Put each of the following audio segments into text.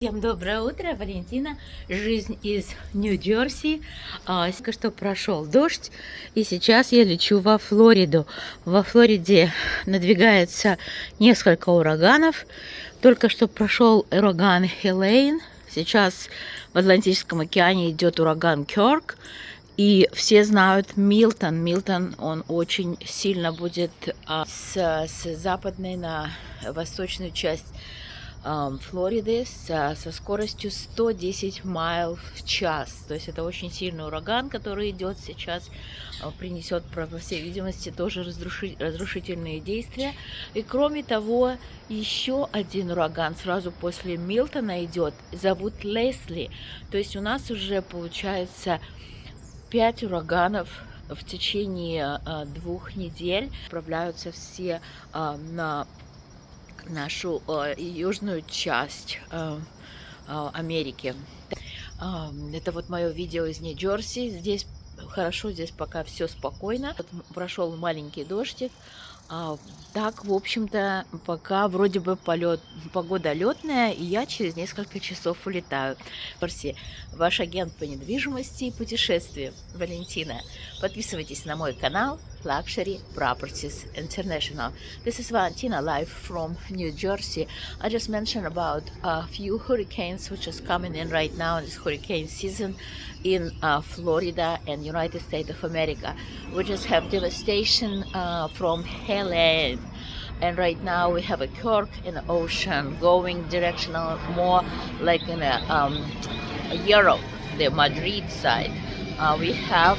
Всем доброе утро, Валентина. Жизнь из Нью-Джерси. Только что прошел дождь, и сейчас я лечу во Флориду. Во Флориде надвигается несколько ураганов. Только что прошел ураган Helene. Сейчас в Атлантическом океане идет ураган Kirk. И все знают Milton. Milton, он очень сильно будет с западной на восточную часть Флориды со скоростью 110 майл в час. То есть это очень сильный ураган, который идет сейчас, принесет, по всей видимости, тоже разрушительные действия. И кроме того, еще один ураган сразу после Милтона идет, зовут Лесли. То есть у нас уже получается 5 ураганов в течение 2 недель. Отправляются все на нашу южную часть Америки. Это вот мое видео из Нью-Джерси. Здесь хорошо, здесь пока все спокойно. Прошел маленький дождик. Так, в общем-то, пока вроде бы погода летная, и я через несколько часов улетаю. Ваш агент по недвижимости и путешествию Валентина. Подписывайтесь на мой канал Luxury Properties International. This is Valentina live from New Jersey. I just mentioned about a few hurricanes which is coming in right now in this hurricane season in Florida and United States of America. We just have devastation from Helene, and right now we have a Kirk in the ocean going directional more like in Europe, the Madrid side. We have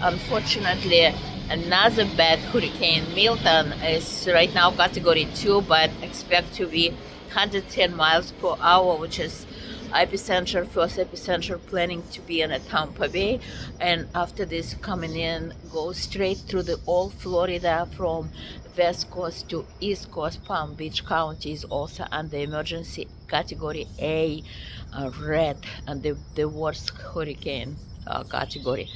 unfortunately another bad hurricane. Milton is right now category 2, but expect to be 110 miles per hour, which is first epicenter planning to be in a Tampa Bay, and after this coming in, go straight through the all Florida from west coast to east coast. Palm Beach County is also under emergency category A, red, and the worst hurricane category.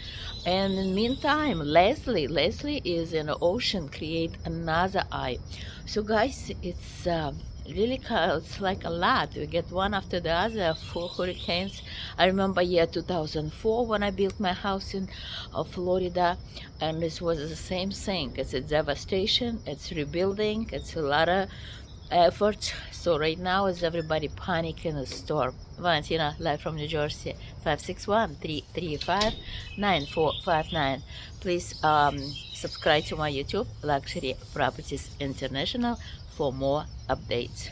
And in the meantime, Leslie is in the ocean, create another eye. So guys, it's really it's like a lot. We get one after the other, 4 hurricanes. I remember year 2004 when I built my house in Florida, and this was the same thing. It's a devastation, it's rebuilding, it's a lot of effort. So right now is everybody panicking in the storm. Valentina, live from New Jersey, 561-335-9459. Please subscribe to my YouTube, Luxury Properties International, for more updates.